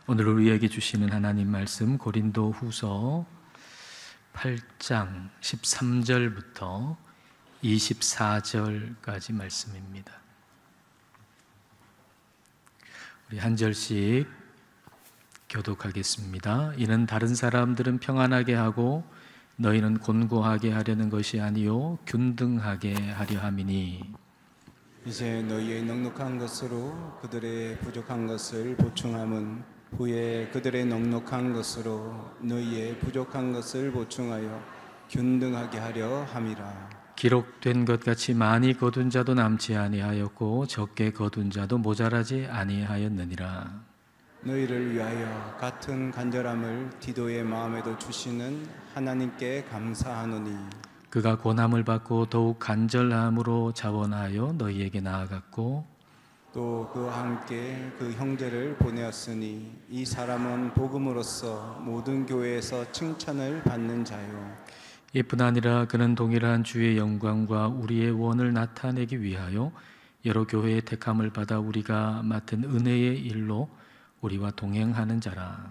오늘 우리에게 주시는 하나님 말씀 고린도 후서 8장 13절부터 24절까지 말씀입니다. 우리 한 절씩 교독하겠습니다. 이는 다른 사람들은 평안하게 하고 너희는 곤고하게 하려는 것이 아니요 균등하게 하려 함이니 이제 너희의 넉넉한 것으로 그들의 부족한 것을 보충함은 후에 그들의 넉넉한 것으로 너희의 부족한 것을 보충하여 균등하게 하려 함이라. 기록된 것 같이 많이 거둔 자도 남지 아니하였고 적게 거둔 자도 모자라지 아니하였느니라. 너희를 위하여 같은 간절함을 디도의 마음에도 주시는 하나님께 감사하노니 그가 고난을 받고 더욱 간절함으로 자원하여 너희에게 나아갔고 또 그와 함께 그 형제를 보내었으니 이 사람은 복음으로써 모든 교회에서 칭찬을 받는 자요. 이뿐 아니라 그는 동일한 주의 영광과 우리의 원을 나타내기 위하여 여러 교회의 택함을 받아 우리가 맡은 은혜의 일로 우리와 동행하는 자라.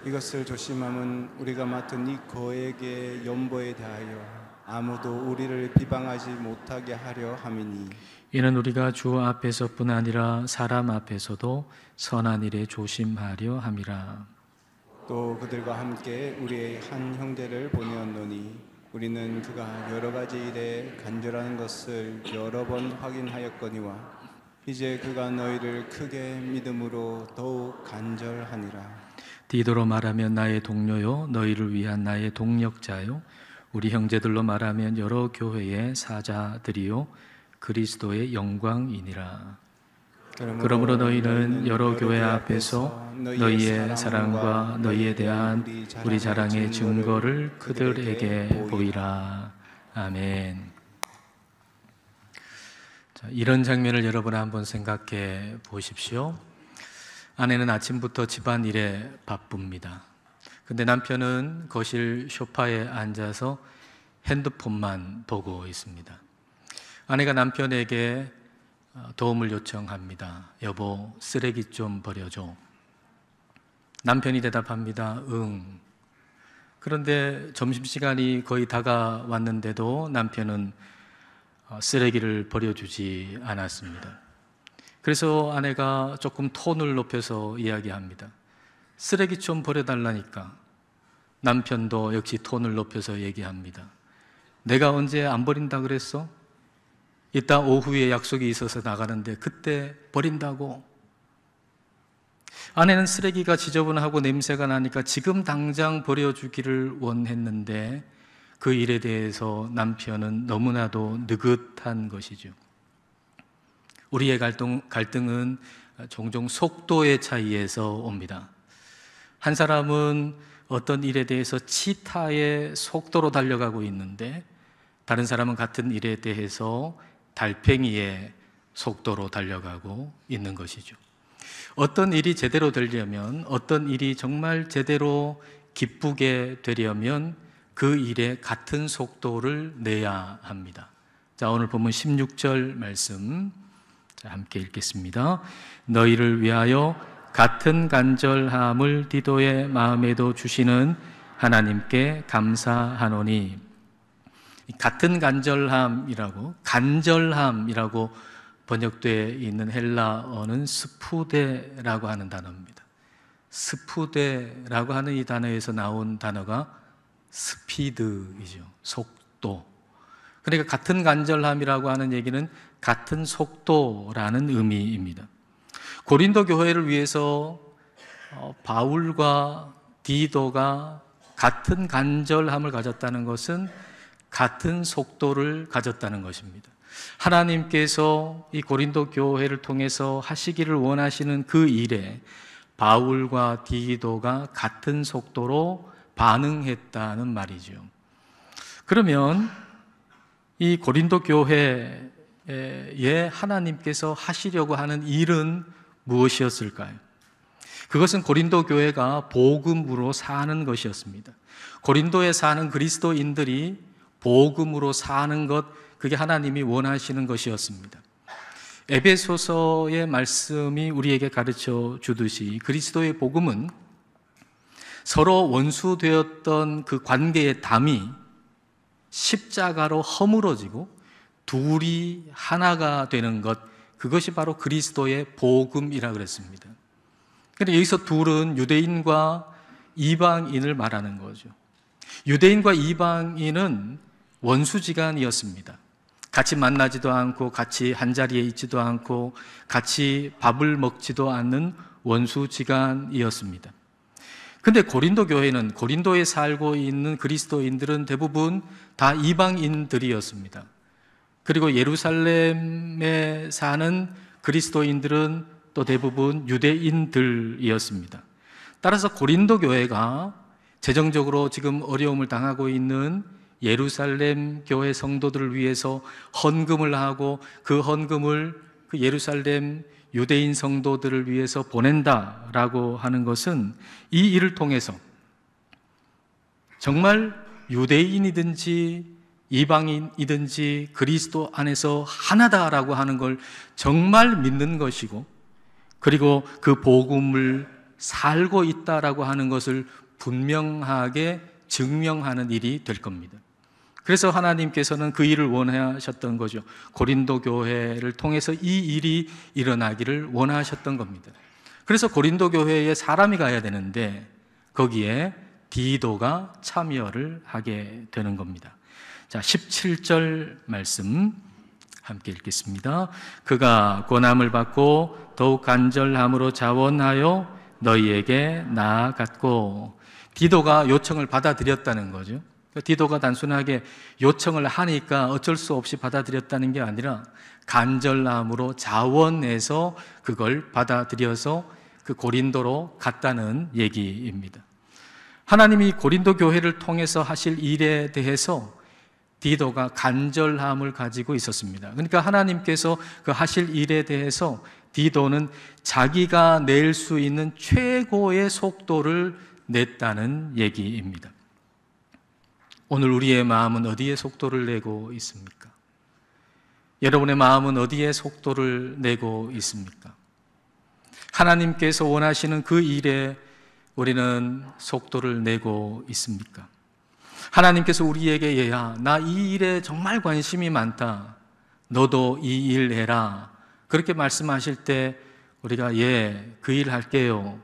이것을 조심함은 우리가 맡은 이 거액의 연보에 대하여 아무도 우리를 비방하지 못하게 하려 함이니 이는 우리가 주 앞에서뿐 아니라 사람 앞에서도 선한 일에 조심하려 함이라. 또 그들과 함께 우리의 한 형제를 보내었노니 우리는 그가 여러 가지 일에 간절한 것을 여러 번 확인하였거니와 이제 그가 너희를 크게 믿음으로 더욱 간절하니라. 디도로 말하면 나의 동료요 너희를 위한 나의 동력자요 우리 형제들로 말하면 여러 교회의 사자들이요 그리스도의 영광이니라. 그러므로 너희는 여러 교회 앞에서 너희의 사랑과 너희에 대한 우리 자랑의 증거를 그들에게 보이라. 아멘. 자, 이런 장면을 여러분 한번 생각해 보십시오. 아내는 아침부터 집안일에 바쁩니다. 근데 남편은 거실 소파에 앉아서 핸드폰만 보고 있습니다. 아내가 남편에게 도움을 요청합니다. 여보, 쓰레기 좀 버려줘. 남편이 대답합니다. 응. 그런데 점심시간이 거의 다가왔는데도 남편은 쓰레기를 버려주지 않았습니다. 그래서 아내가 조금 톤을 높여서 이야기합니다. 쓰레기 좀 버려달라니까. 남편도 역시 톤을 높여서 얘기합니다. 내가 언제 안 버린다 그랬어? 이따 오후에 약속이 있어서 나가는데 그때 버린다고. 아내는 쓰레기가 지저분하고 냄새가 나니까 지금 당장 버려주기를 원했는데 그 일에 대해서 남편은 너무나도 느긋한 것이죠. 우리의 갈등은 종종 속도의 차이에서 옵니다. 한 사람은 어떤 일에 대해서 치타의 속도로 달려가고 있는데 다른 사람은 같은 일에 대해서 달팽이의 속도로 달려가고 있는 것이죠. 어떤 일이 제대로 되려면, 어떤 일이 정말 제대로 기쁘게 되려면 그 일에 같은 속도를 내야 합니다. 자, 오늘 본문 16절 말씀 함께 읽겠습니다. 너희를 위하여 같은 간절함을 디도의 마음에도 주시는 하나님께 감사하노니. 같은 간절함이라고 번역되어 있는 헬라어는 스푸데라고 하는 단어입니다. 스푸데라고 하는 이 단어에서 나온 단어가 스피드이죠. 속도. 그러니까 같은 간절함이라고 하는 얘기는 같은 속도라는 의미입니다. 고린도 교회를 위해서 바울과 디도가 같은 간절함을 가졌다는 것은 같은 속도를 가졌다는 것입니다. 하나님께서 이 고린도 교회를 통해서 하시기를 원하시는 그 일에 바울과 디도가 같은 속도로 반응했다는 말이죠. 그러면 이 고린도 교회에 하나님께서 하시려고 하는 일은 무엇이었을까요? 그것은 고린도 교회가 복음으로 사는 것이었습니다. 고린도에 사는 그리스도인들이 복음으로 사는 것, 그게 하나님이 원하시는 것이었습니다. 에베소서의 말씀이 우리에게 가르쳐 주듯이 그리스도의 복음은 서로 원수되었던 그 관계의 담이 십자가로 허물어지고 둘이 하나가 되는 것, 그것이 바로 그리스도의 복음이라 그랬습니다. 그런데 여기서 둘은 유대인과 이방인을 말하는 거죠. 유대인과 이방인은 원수지간이었습니다. 같이 만나지도 않고 같이 한자리에 있지도 않고 같이 밥을 먹지도 않는 원수지간이었습니다. 근데 고린도 교회는, 고린도에 살고 있는 그리스도인들은 대부분 다 이방인들이었습니다. 그리고 예루살렘에 사는 그리스도인들은 또 대부분 유대인들이었습니다. 따라서 고린도 교회가 재정적으로 지금 어려움을 당하고 있는 예루살렘 교회 성도들을 위해서 헌금을 하고 그 헌금을 그 예루살렘 유대인 성도들을 위해서 보낸다라고 하는 것은 이 일을 통해서 정말 유대인이든지 이방인이든지 그리스도 안에서 하나다라고 하는 걸 정말 믿는 것이고, 그리고 그 복음을 살고 있다라고 하는 것을 분명하게 증명하는 일이 될 겁니다. 그래서 하나님께서는 그 일을 원하셨던 거죠. 고린도 교회를 통해서 이 일이 일어나기를 원하셨던 겁니다. 그래서 고린도 교회에 사람이 가야 되는데 거기에 디도가 참여를 하게 되는 겁니다. 자, 17절 말씀 함께 읽겠습니다. 그가 고난을 받고 더욱 간절함으로 자원하여 너희에게 나아갔고, 디도가 요청을 받아들였다는 거죠. 디도가 단순하게 요청을 하니까 어쩔 수 없이 받아들였다는 게 아니라 간절함으로 자원해서 그걸 받아들여서 그 고린도로 갔다는 얘기입니다. 하나님이 고린도 교회를 통해서 하실 일에 대해서 디도가 간절함을 가지고 있었습니다. 그러니까 하나님께서 그 하실 일에 대해서 디도는 자기가 낼 수 있는 최고의 속도를 냈다는 얘기입니다. 오늘 우리의 마음은 어디에 속도를 내고 있습니까? 여러분의 마음은 어디에 속도를 내고 있습니까? 하나님께서 원하시는 그 일에 우리는 속도를 내고 있습니까? 하나님께서 우리에게 야, 나 이 일에 정말 관심이 많다, 너도 이 일 해라, 그렇게 말씀하실 때 우리가 그 일 할게요,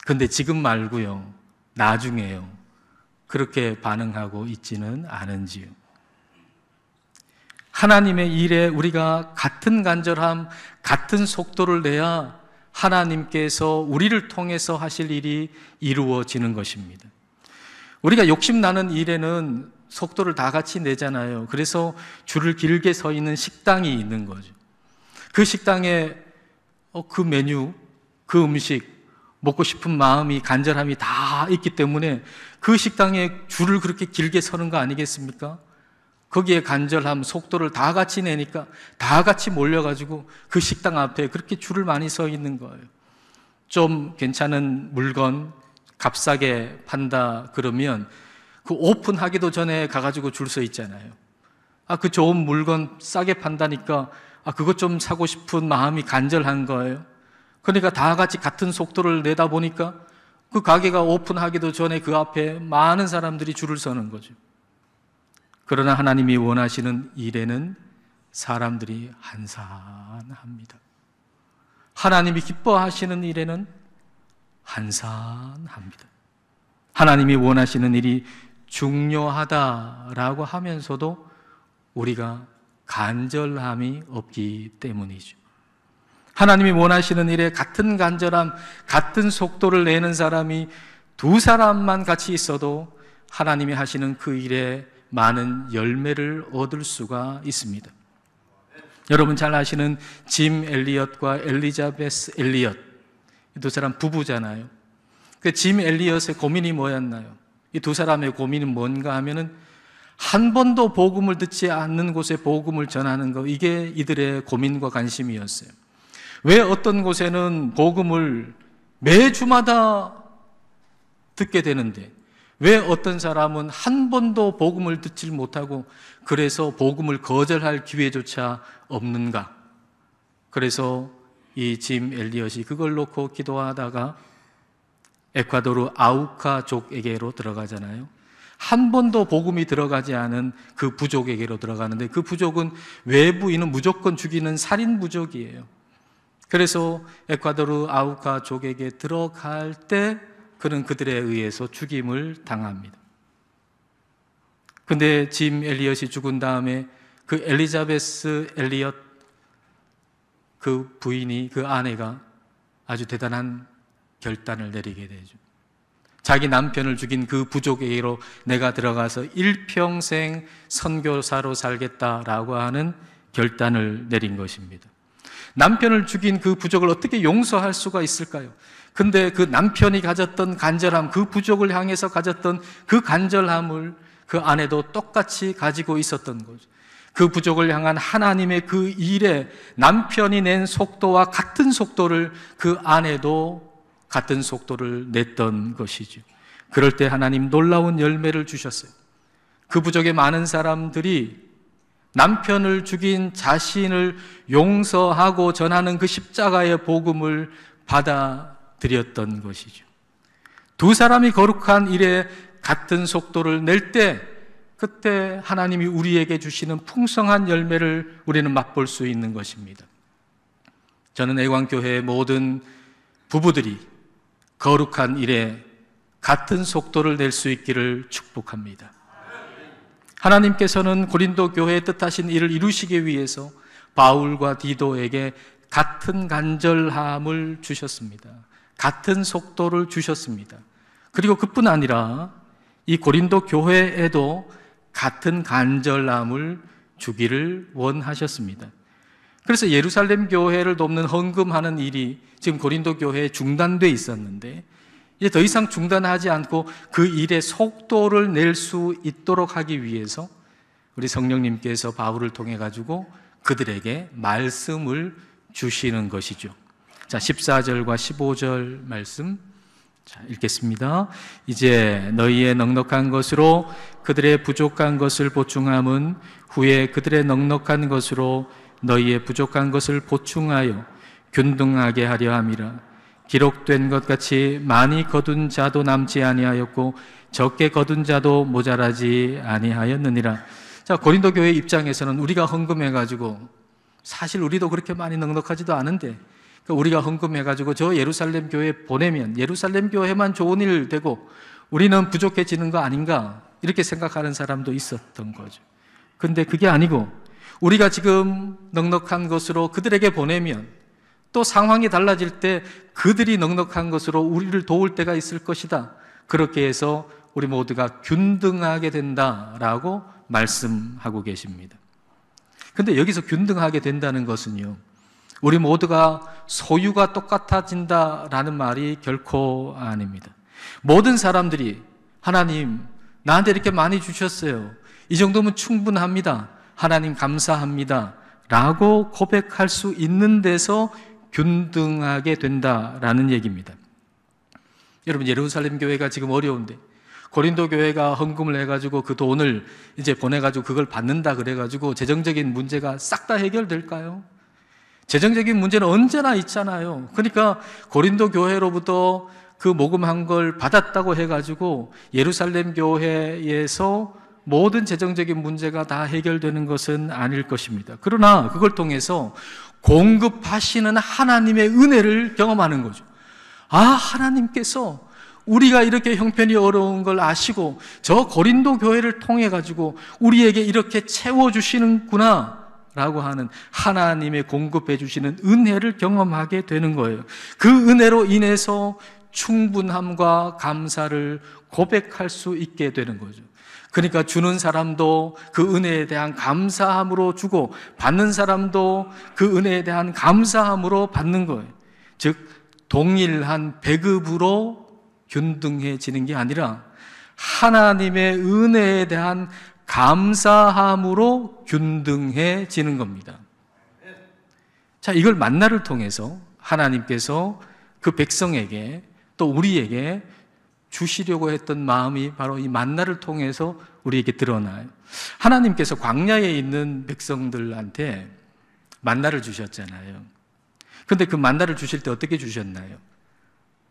근데 지금 말고요, 나중에요, 그렇게 반응하고 있지는 않은지요? 하나님의 일에 우리가 같은 간절함, 같은 속도를 내야 하나님께서 우리를 통해서 하실 일이 이루어지는 것입니다. 우리가 욕심나는 일에는 속도를 다 같이 내잖아요. 그래서 줄을 길게 서 있는 식당이 있는 거죠. 그 식당에 그 메뉴, 그 음식 먹고 싶은 마음이, 간절함이 다 있기 때문에 그 식당에 줄을 그렇게 길게 서는 거 아니겠습니까? 거기에 간절함, 속도를 다 같이 내니까 다 같이 몰려가지고 그 식당 앞에 그렇게 줄을 많이 서 있는 거예요. 좀 괜찮은 물건 값싸게 판다 그러면 그 오픈하기도 전에 가가지고 줄 서 있잖아요. 그 좋은 물건 싸게 판다니까 그것 좀 사고 싶은 마음이 간절한 거예요. 그러니까 다 같이 같은 속도를 내다 보니까 그 가게가 오픈하기도 전에 그 앞에 많은 사람들이 줄을 서는 거죠. 그러나 하나님이 원하시는 일에는 사람들이 한산합니다. 하나님이 기뻐하시는 일에는 한산합니다. 하나님이 원하시는 일이 중요하다라고 하면서도 우리가 간절함이 없기 때문이죠. 하나님이 원하시는 일에 같은 간절함, 같은 속도를 내는 사람이 두 사람만 같이 있어도 하나님이 하시는 그 일에 많은 열매를 얻을 수가 있습니다. 여러분 잘 아시는 짐 엘리엇과 엘리자베스 엘리엇, 이 두 사람 부부잖아요. 그 짐 엘리엇의 고민이 뭐였나요? 이 두 사람의 고민은 뭔가 하면은 한 번도 복음을 듣지 않는 곳에 복음을 전하는 거, 이게 이들의 고민과 관심이었어요. 왜 어떤 곳에는 복음을 매주마다 듣게 되는데 왜 어떤 사람은 한 번도 복음을 듣지 못하고 그래서 복음을 거절할 기회조차 없는가? 그래서 이 짐 엘리엇이 그걸 놓고 기도하다가 에콰도르 아우카족에게로 들어가잖아요. 한 번도 복음이 들어가지 않은 그 부족에게로 들어가는데, 그 부족은 외부인은 무조건 죽이는 살인 부족이에요. 그래서 에콰도르 아우카족에게 들어갈 때 그는 그들에 의해서 죽임을 당합니다. 근데 짐 엘리엇이 죽은 다음에 그 엘리자베스 엘리엇 그 부인이, 그 아내가 아주 대단한 결단을 내리게 되죠. 자기 남편을 죽인 그 부족에게로 내가 들어가서 일평생 선교사로 살겠다라고 하는 결단을 내린 것입니다. 남편을 죽인 그 부족을 어떻게 용서할 수가 있을까요? 근데 그 남편이 가졌던 간절함, 그 부족을 향해서 가졌던 그 간절함을 그 아내도 똑같이 가지고 있었던 거죠. 그 부족을 향한 하나님의 그 일에 남편이 낸 속도와 같은 속도를 그 아내도 같은 속도를 냈던 것이죠. 그럴 때 하나님 놀라운 열매를 주셨어요. 그 부족의 많은 사람들이 남편을 죽인 자신을 용서하고 전하는 그 십자가의 복음을 받아들였던 것이죠. 두 사람이 거룩한 일에 같은 속도를 낼 때, 그때 하나님이 우리에게 주시는 풍성한 열매를 우리는 맛볼 수 있는 것입니다. 저는 애광교회의 모든 부부들이 거룩한 일에 같은 속도를 낼 수 있기를 축복합니다. 하나님께서는 고린도 교회의 뜻하신 일을 이루시기 위해서 바울과 디도에게 같은 간절함을 주셨습니다. 같은 속도를 주셨습니다. 그리고 그뿐 아니라 이 고린도 교회에도 같은 간절함을 주기를 원하셨습니다. 그래서 예루살렘 교회를 돕는 헌금하는 일이 지금 고린도 교회에 중단돼 있었는데, 이제 더 이상 중단하지 않고 그 일의 속도를 낼 수 있도록 하기 위해서 우리 성령님께서 바울을 통해 가지고 그들에게 말씀을 주시는 것이죠. 자, 14절과 15절 말씀 읽겠습니다. 이제 너희의 넉넉한 것으로 그들의 부족한 것을 보충함은 후에 그들의 넉넉한 것으로 너희의 부족한 것을 보충하여 균등하게 하려 함이라. 기록된 것 같이 많이 거둔 자도 남지 아니하였고 적게 거둔 자도 모자라지 아니하였느니라. 자, 고린도 교회 입장에서는 우리가 헌금해가지고, 사실 우리도 그렇게 많이 넉넉하지도 않은데 우리가 헌금해가지고 저 예루살렘 교회에 보내면 예루살렘 교회만 좋은 일 되고 우리는 부족해지는 거 아닌가, 이렇게 생각하는 사람도 있었던 거죠. 근데 그게 아니고, 우리가 지금 넉넉한 것으로 그들에게 보내면 또 상황이 달라질 때 그들이 넉넉한 것으로 우리를 도울 때가 있을 것이다. 그렇게 해서 우리 모두가 균등하게 된다라고 말씀하고 계십니다. 근데 여기서 균등하게 된다는 것은요, 우리 모두가 소유가 똑같아진다라는 말이 결코 아닙니다. 모든 사람들이 하나님, 나한테 이렇게 많이 주셨어요. 이 정도면 충분합니다. 하나님 감사합니다. 라고 고백할 수 있는 데서 균등하게 된다라는 얘기입니다. 여러분, 예루살렘 교회가 지금 어려운데 고린도 교회가 헌금을 해가지고 그 돈을 이제 보내가지고 그걸 받는다 그래가지고 재정적인 문제가 싹 다 해결될까요? 재정적인 문제는 언제나 있잖아요. 그러니까 고린도 교회로부터 그 모금한 걸 받았다고 해가지고 예루살렘 교회에서 모든 재정적인 문제가 다 해결되는 것은 아닐 것입니다. 그러나 그걸 통해서 공급하시는 하나님의 은혜를 경험하는 거죠. 아, 하나님께서 우리가 이렇게 형편이 어려운 걸 아시고 저 고린도 교회를 통해 가지고 우리에게 이렇게 채워주시는구나 라고 하는 하나님의 공급해 주시는 은혜를 경험하게 되는 거예요. 그 은혜로 인해서 충분함과 감사를 고백할 수 있게 되는 거죠. 그러니까 주는 사람도 그 은혜에 대한 감사함으로 주고 받는 사람도 그 은혜에 대한 감사함으로 받는 거예요. 즉 동일한 배급으로 균등해지는 게 아니라 하나님의 은혜에 대한 감사함으로 균등해지는 겁니다. 자, 이걸 만나를 통해서 하나님께서 그 백성에게 또 우리에게 주시려고 했던 마음이 바로 이 만나를 통해서 우리에게 드러나요. 하나님께서 광야에 있는 백성들한테 만나를 주셨잖아요. 근데 그 만나를 주실 때 어떻게 주셨나요?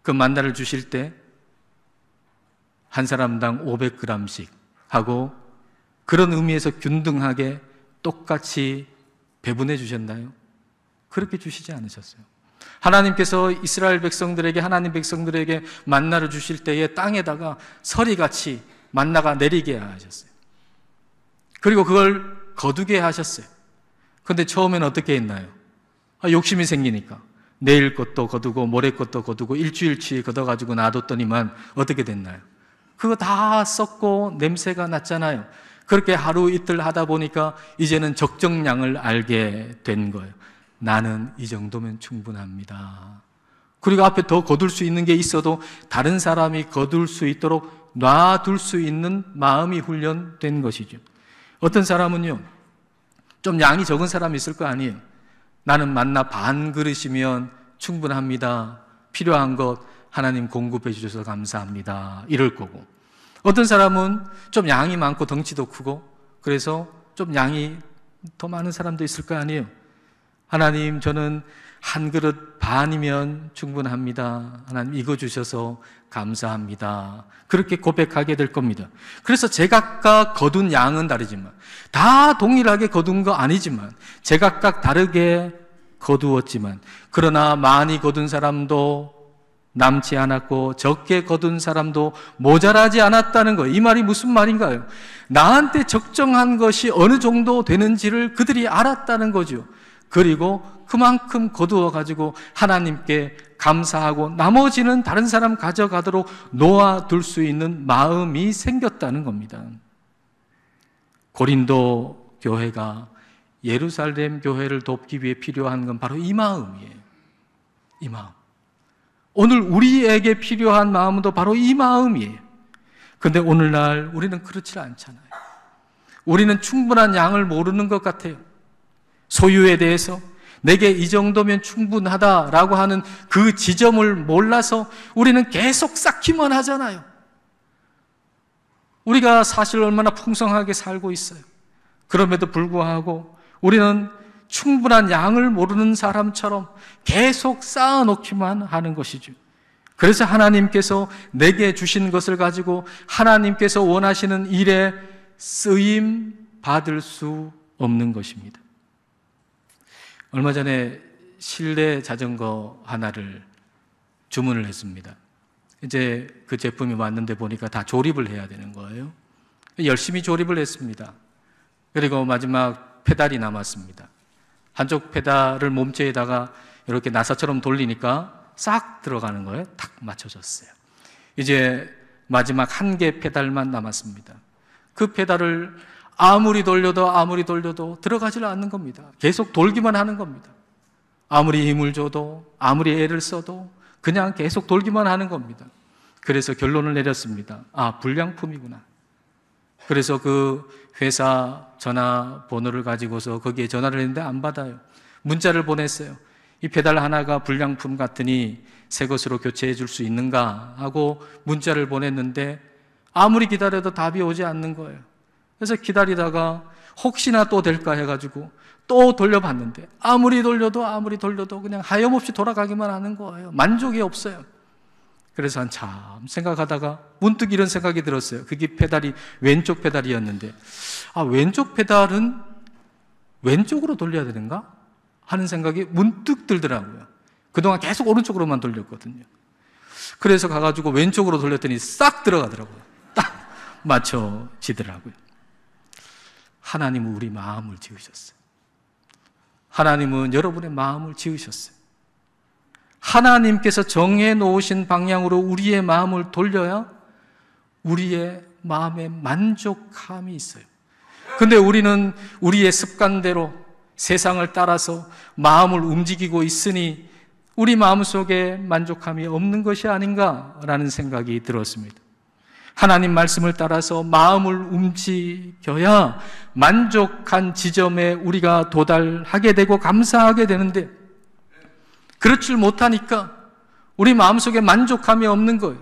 그 만나를 주실 때 한 사람당 500g씩 하고 그런 의미에서 균등하게 똑같이 배분해 주셨나요? 그렇게 주시지 않으셨어요. 하나님께서 이스라엘 백성들에게, 하나님 백성들에게 만나를 주실 때에 땅에다가 서리같이 만나가 내리게 하셨어요. 그리고 그걸 거두게 하셨어요. 그런데 처음에는 어떻게 했나요? 욕심이 생기니까 내일 것도 거두고 모레 것도 거두고 일주일치 걷어가지고 놔뒀더니만 어떻게 됐나요? 그거 다 썩고 냄새가 났잖아요. 그렇게 하루 이틀 하다 보니까 이제는 적정량을 알게 된 거예요. 나는 이 정도면 충분합니다. 그리고 앞에 더 거둘 수 있는 게 있어도 다른 사람이 거둘 수 있도록 놔둘 수 있는 마음이 훈련된 것이죠. 어떤 사람은요, 좀 양이 적은 사람이 있을 거 아니에요. 나는 만나 반 그릇이면 충분합니다. 필요한 것 하나님 공급해 주셔서 감사합니다. 이럴 거고, 어떤 사람은 좀 양이 많고 덩치도 크고 그래서 좀 양이 더 많은 사람도 있을 거 아니에요. 하나님, 저는 한 그릇 반이면 충분합니다. 하나님, 이거 주셔서 감사합니다. 그렇게 고백하게 될 겁니다. 그래서 제각각 거둔 양은 다르지만, 다 동일하게 거둔 거 아니지만, 제각각 다르게 거두었지만, 그러나 많이 거둔 사람도 남지 않았고 적게 거둔 사람도 모자라지 않았다는 거예요. 이 말이 무슨 말인가요? 나한테 적정한 것이 어느 정도 되는지를 그들이 알았다는 거죠. 그리고 그만큼 거두어 가지고 하나님께 감사하고 나머지는 다른 사람 가져가도록 놓아둘 수 있는 마음이 생겼다는 겁니다. 고린도 교회가 예루살렘 교회를 돕기 위해 필요한 건 바로 이 마음이에요. 이 마음. 오늘 우리에게 필요한 마음도 바로 이 마음이에요. 그런데 오늘날 우리는 그렇지 않잖아요. 우리는 충분한 양을 모르는 것 같아요. 소유에 대해서 내게 이 정도면 충분하다라고 하는 그 지점을 몰라서 우리는 계속 쌓기만 하잖아요. 우리가 사실 얼마나 풍성하게 살고 있어요. 그럼에도 불구하고 우리는 충분한 양을 모르는 사람처럼 계속 쌓아놓기만 하는 것이죠. 그래서 하나님께서 내게 주신 것을 가지고 하나님께서 원하시는 일에 쓰임 받을 수 없는 것입니다. 얼마 전에 실내 자전거 하나를 주문을 했습니다. 이제 그 제품이 왔는데 보니까 다 조립을 해야 되는 거예요. 열심히 조립을 했습니다. 그리고 마지막 페달이 남았습니다. 한쪽 페달을 몸체에다가 이렇게 나사처럼 돌리니까 싹 들어가는 거예요. 탁 맞춰졌어요. 이제 마지막 한 개 페달만 남았습니다. 그 페달을 아무리 돌려도 들어가질 않는 겁니다. 계속 돌기만 하는 겁니다. 아무리 힘을 줘도 아무리 애를 써도 그냥 계속 돌기만 하는 겁니다. 그래서 결론을 내렸습니다. 아, 불량품이구나. 그래서 그 회사 전화번호를 가지고서 거기에 전화를 했는데 안 받아요. 문자를 보냈어요. 이 페달 하나가 불량품 같으니 새 것으로 교체해 줄 수 있는가 하고 문자를 보냈는데 아무리 기다려도 답이 오지 않는 거예요. 그래서 기다리다가 혹시나 또 될까 해가지고 또 돌려봤는데 아무리 돌려도 그냥 하염없이 돌아가기만 하는 거예요. 만족이 없어요. 그래서 한참 생각하다가 문득 이런 생각이 들었어요. 그게 페달이 왼쪽 페달이었는데, 아, 왼쪽 페달은 왼쪽으로 돌려야 되는가? 하는 생각이 문득 들더라고요. 그동안 계속 오른쪽으로만 돌렸거든요. 그래서 가가지고 왼쪽으로 돌렸더니 싹 들어가더라고요. 딱 맞춰지더라고요. 하나님은 우리 마음을 지으셨어요. 하나님은 여러분의 마음을 지으셨어요. 하나님께서 정해 놓으신 방향으로 우리의 마음을 돌려야 우리의 마음에 만족함이 있어요. 근데 우리는 우리의 습관대로 세상을 따라서 마음을 움직이고 있으니 우리 마음속에 만족함이 없는 것이 아닌가라는 생각이 들었습니다. 하나님 말씀을 따라서 마음을 움직여야 만족한 지점에 우리가 도달하게 되고 감사하게 되는데, 그렇지 못하니까 우리 마음속에 만족함이 없는 거예요.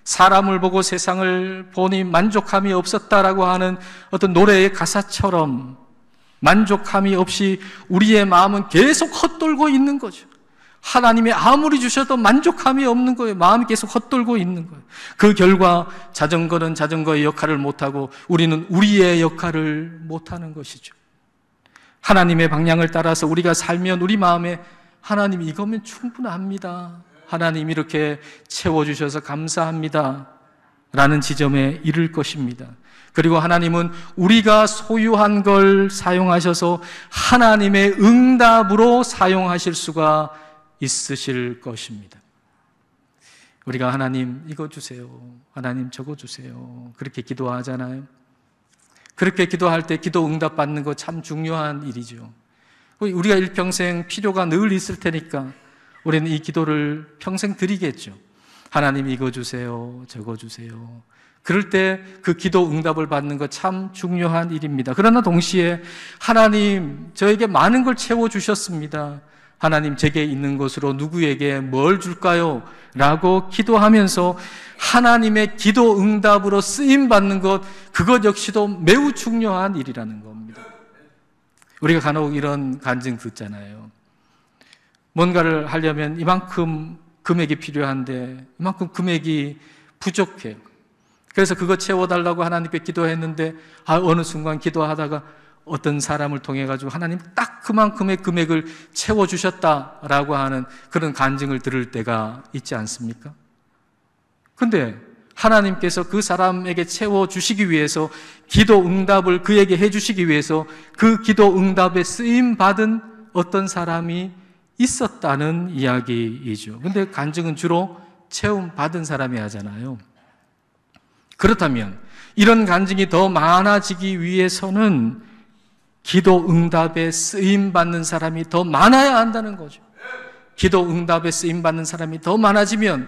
사람을 보고 세상을 보니 만족함이 없었다라고 하는 어떤 노래의 가사처럼 만족함이 없이 우리의 마음은 계속 헛돌고 있는 거죠. 하나님이 아무리 주셔도 만족함이 없는 거예요. 마음이 계속 헛돌고 있는 거예요. 그 결과 자전거는 자전거의 역할을 못하고 우리는 우리의 역할을 못하는 것이죠. 하나님의 방향을 따라서 우리가 살면 우리 마음에 하나님 이거면 충분합니다. 하나님 이렇게 채워주셔서 감사합니다. 라는 지점에 이를 것입니다. 그리고 하나님은 우리가 소유한 걸 사용하셔서 하나님의 응답으로 사용하실 수가 있으실 것입니다. 우리가 하나님 이거 주세요. 하나님 저거 주세요. 그렇게 기도하잖아요. 그렇게 기도할 때 기도 응답 받는 거 참 중요한 일이죠. 우리가 일평생 필요가 늘 있을 테니까 우리는 이 기도를 평생 드리겠죠. 하나님 이거 주세요. 저거 주세요. 그럴 때 그 기도 응답을 받는 거 참 중요한 일입니다. 그러나 동시에 하나님 저에게 많은 걸 채워주셨습니다. 하나님 제게 있는 것으로 누구에게 뭘 줄까요? 라고 기도하면서 하나님의 기도 응답으로 쓰임받는 것, 그것 역시도 매우 중요한 일이라는 겁니다. 우리가 간혹 이런 간증 듣잖아요. 뭔가를 하려면 이만큼 금액이 필요한데 이만큼 금액이 부족해요. 그래서 그거 채워달라고 하나님께 기도했는데 어느 순간 기도하다가 어떤 사람을 통해 가지고 하나님 딱 그만큼의 금액을 채워주셨다라고 하는 그런 간증을 들을 때가 있지 않습니까? 근데 하나님께서 그 사람에게 채워주시기 위해서 기도 응답을 그에게 해주시기 위해서 그 기도 응답에 쓰임받은 어떤 사람이 있었다는 이야기이죠. 근데 간증은 주로 채움받은 사람이 하잖아요. 그렇다면 이런 간증이 더 많아지기 위해서는 기도 응답에 쓰임받는 사람이 더 많아야 한다는 거죠. 기도 응답에 쓰임받는 사람이 더 많아지면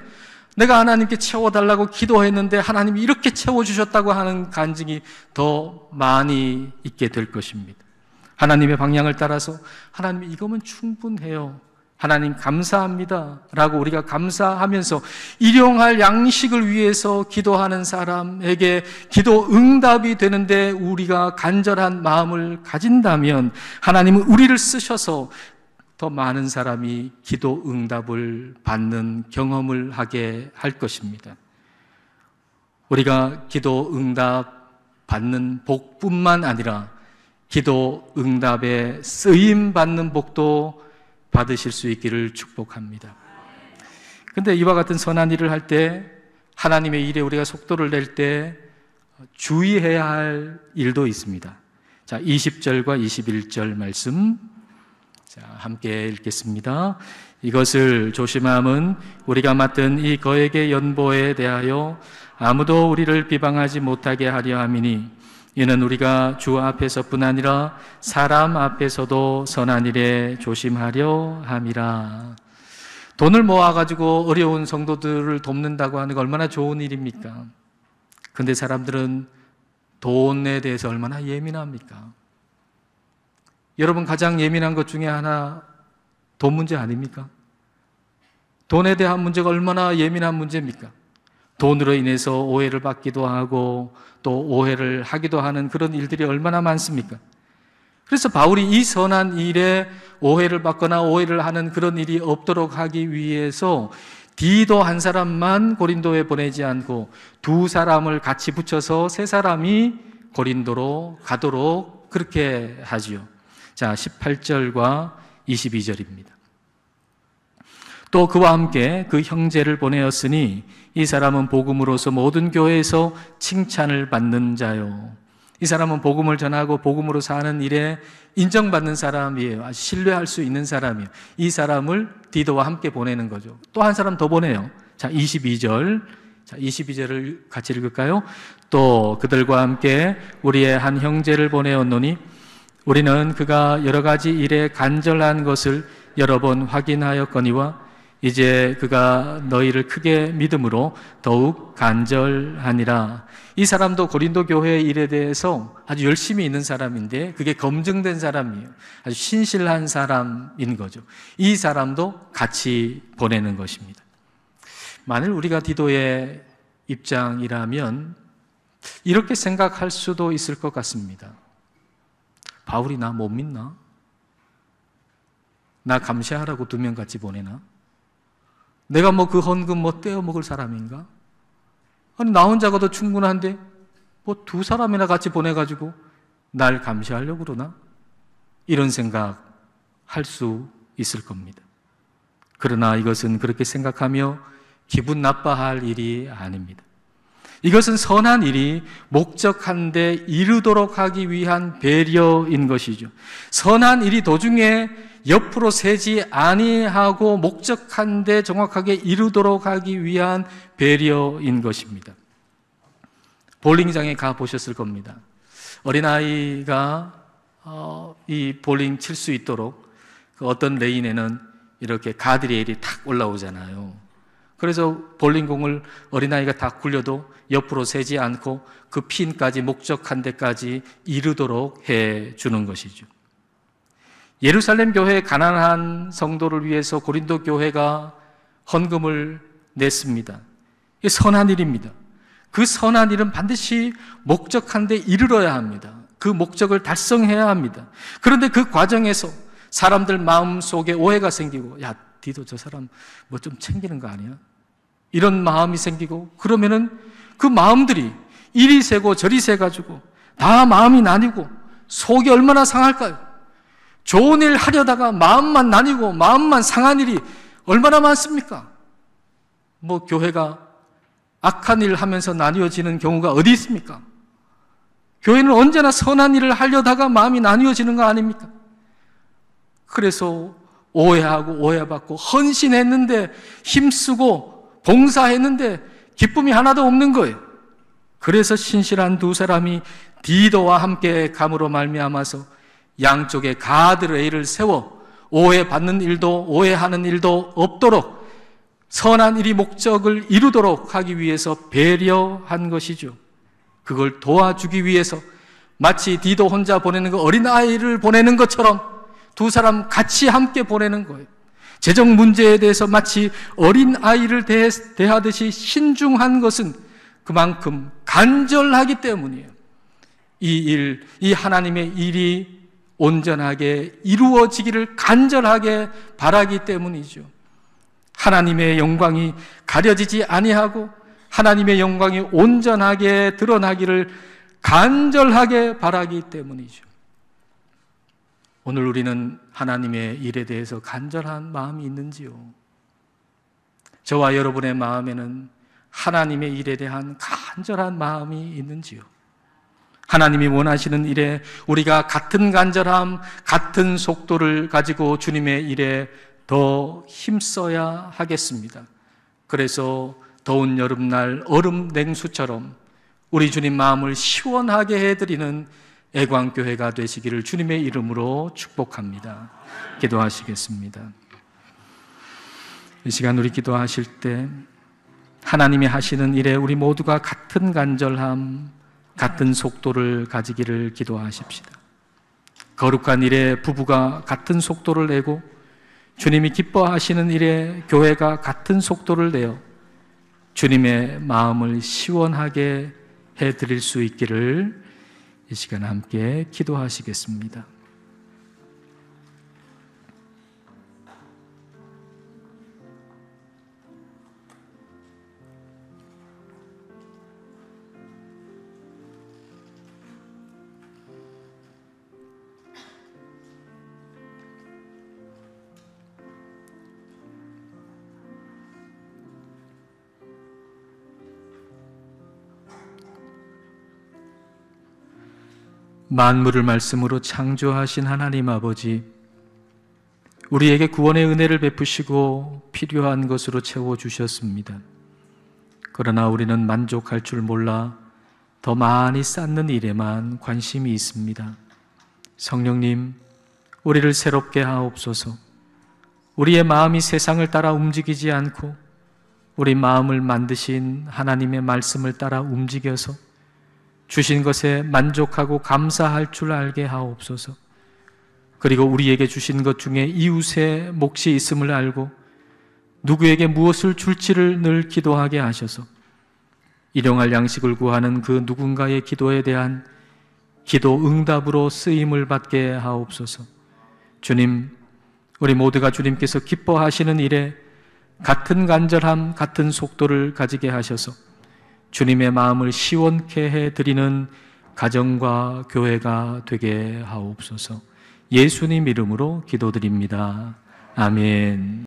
내가 하나님께 채워달라고 기도했는데 하나님이 이렇게 채워주셨다고 하는 간증이 더 많이 있게 될 것입니다. 하나님의 방향을 따라서 하나님 이거면 충분해요. 하나님 감사합니다 라고 우리가 감사하면서 일용할 양식을 위해서 기도하는 사람에게 기도 응답이 되는데 우리가 간절한 마음을 가진다면 하나님은 우리를 쓰셔서 더 많은 사람이 기도 응답을 받는 경험을 하게 할 것입니다. 우리가 기도 응답 받는 복뿐만 아니라 기도 응답에 쓰임 받는 복도 받으실 수 있기를 축복합니다. 그런데 이와 같은 선한 일을 할 때 하나님의 일에 우리가 속도를 낼 때 주의해야 할 일도 있습니다. 자, 20절과 21절 말씀 자, 함께 읽겠습니다. 이것을 조심함은 우리가 맡은 이 거액의 연보에 대하여 아무도 우리를 비방하지 못하게 하려 함이니 이는 우리가 주 앞에서뿐 아니라 사람 앞에서도 선한 일에 조심하려 함이라. 돈을 모아가지고 어려운 성도들을 돕는다고 하는 거 얼마나 좋은 일입니까? 그런데 사람들은 돈에 대해서 얼마나 예민합니까? 여러분 가장 예민한 것 중에 하나 돈 문제 아닙니까? 돈에 대한 문제가 얼마나 예민한 문제입니까? 돈으로 인해서 오해를 받기도 하고 또 오해를 하기도 하는 그런 일들이 얼마나 많습니까? 그래서 바울이 이 선한 일에 오해를 받거나 오해를 하는 그런 일이 없도록 하기 위해서 디도 한 사람만 고린도에 보내지 않고 두 사람을 같이 붙여서 세 사람이 고린도로 가도록 그렇게 하지요. 자, 18절과 22절입니다. 또 그와 함께 그 형제를 보내었으니 이 사람은 복음으로서 모든 교회에서 칭찬을 받는 자요. 이 사람은 복음을 전하고 복음으로 사는 일에 인정받는 사람이에요. 아주 신뢰할 수 있는 사람이에요. 이 사람을 디도와 함께 보내는 거죠. 또 한 사람 더 보내요. 자, 22절. 자, 22절을 같이 읽을까요? 또 그들과 함께 우리의 한 형제를 보내었노니 우리는 그가 여러 가지 일에 간절한 것을 여러 번 확인하였거니와 이제 그가 너희를 크게 믿음으로 더욱 간절하니라. 이 사람도 고린도 교회의 일에 대해서 아주 열심히 있는 사람인데 그게 검증된 사람이에요. 아주 신실한 사람인 거죠. 이 사람도 같이 보내는 것입니다. 만일 우리가 디도의 입장이라면 이렇게 생각할 수도 있을 것 같습니다. 바울이 나 못 믿나? 나 감시하라고 2명 같이 보내나? 내가 뭐 그 헌금 뭐 떼어 먹을 사람인가? 아니 나 혼자 가도 충분한데 뭐 2사람이나 같이 보내가지고 날 감시하려고 그러나? 이런 생각 할 수 있을 겁니다. 그러나 이것은 그렇게 생각하며 기분 나빠할 일이 아닙니다. 이것은 선한 일이 목적한 데 이르도록 하기 위한 배려인 것이죠. 선한 일이 도중에 옆으로 새지 아니하고 목적한 데 정확하게 이르도록 하기 위한 배려인 것입니다. 볼링장에 가 보셨을 겁니다. 어린아이가 이 볼링 칠 수 있도록 그 어떤 레인에는 이렇게 가드레일이 탁 올라오잖아요. 그래서 볼링공을 어린아이가 다 굴려도 옆으로 새지 않고 그 핀까지 목적한 데까지 이르도록 해주는 것이죠. 예루살렘 교회의 가난한 성도를 위해서 고린도 교회가 헌금을 냈습니다. 이게 선한 일입니다. 그 선한 일은 반드시 목적한 데 이르러야 합니다. 그 목적을 달성해야 합니다. 그런데 그 과정에서 사람들 마음속에 오해가 생기고, 야, 니도 저 사람 뭐 좀 챙기는 거 아니야? 이런 마음이 생기고, 그러면은 그 마음들이 이리 새고 저리 새가지고 다 마음이 나뉘고 속이 얼마나 상할까요? 좋은 일 하려다가 마음만 나뉘고 마음만 상한 일이 얼마나 많습니까? 뭐 교회가 악한 일을 하면서 나뉘어지는 경우가 어디 있습니까? 교회는 언제나 선한 일을 하려다가 마음이 나뉘어지는 거 아닙니까? 그래서 오해하고 오해받고 헌신했는데 힘쓰고 봉사했는데 기쁨이 하나도 없는 거예요. 그래서 신실한 2사람이 디도와 함께 감으로 말미암아서 양쪽에 가드레일을 세워 오해받는 일도 오해하는 일도 없도록 선한 일이 목적을 이루도록 하기 위해서 배려한 것이죠. 그걸 도와주기 위해서 마치 디도 혼자 보내는 거 어린아이를 보내는 것처럼 2사람 같이 함께 보내는 거예요. 재정 문제에 대해서 마치 어린아이를 대하듯이 신중한 것은 그만큼 간절하기 때문이에요. 이 하나님의 일이 온전하게 이루어지기를 간절하게 바라기 때문이죠. 하나님의 영광이 가려지지 아니하고 하나님의 영광이 온전하게 드러나기를 간절하게 바라기 때문이죠. 오늘 우리는 하나님의 일에 대해서 간절한 마음이 있는지요? 저와 여러분의 마음에는 하나님의 일에 대한 간절한 마음이 있는지요? 하나님이 원하시는 일에 우리가 같은 간절함, 같은 속도를 가지고 주님의 일에 더 힘써야 하겠습니다. 그래서 더운 여름날 얼음 냉수처럼 우리 주님 마음을 시원하게 해드리는 애광교회가 되시기를 주님의 이름으로 축복합니다. 기도하시겠습니다. 이 시간 우리 기도하실 때 하나님이 하시는 일에 우리 모두가 같은 간절함, 같은 속도를 가지기를 기도하십시다. 거룩한 일에 부부가 같은 속도를 내고 주님이 기뻐하시는 일에 교회가 같은 속도를 내어 주님의 마음을 시원하게 해드릴 수 있기를 이 시간 함께 기도하시겠습니다. 만물을 말씀으로 창조하신 하나님 아버지, 우리에게 구원의 은혜를 베푸시고 필요한 것으로 채워주셨습니다. 그러나 우리는 만족할 줄 몰라 더 많이 쌓는 일에만 관심이 있습니다. 성령님, 우리를 새롭게 하옵소서. 우리의 마음이 세상을 따라 움직이지 않고 우리 마음을 만드신 하나님의 말씀을 따라 움직여서 주신 것에 만족하고 감사할 줄 알게 하옵소서. 그리고 우리에게 주신 것 중에 이웃의 몫이 있음을 알고 누구에게 무엇을 줄지를 늘 기도하게 하셔서 일용할 양식을 구하는 그 누군가의 기도에 대한 기도 응답으로 쓰임을 받게 하옵소서. 주님, 우리 모두가 주님께서 기뻐하시는 일에 같은 간절함, 같은 속도를 가지게 하셔서 주님의 마음을 시원케 해드리는 가정과 교회가 되게 하옵소서. 예수님 이름으로 기도드립니다. 아멘.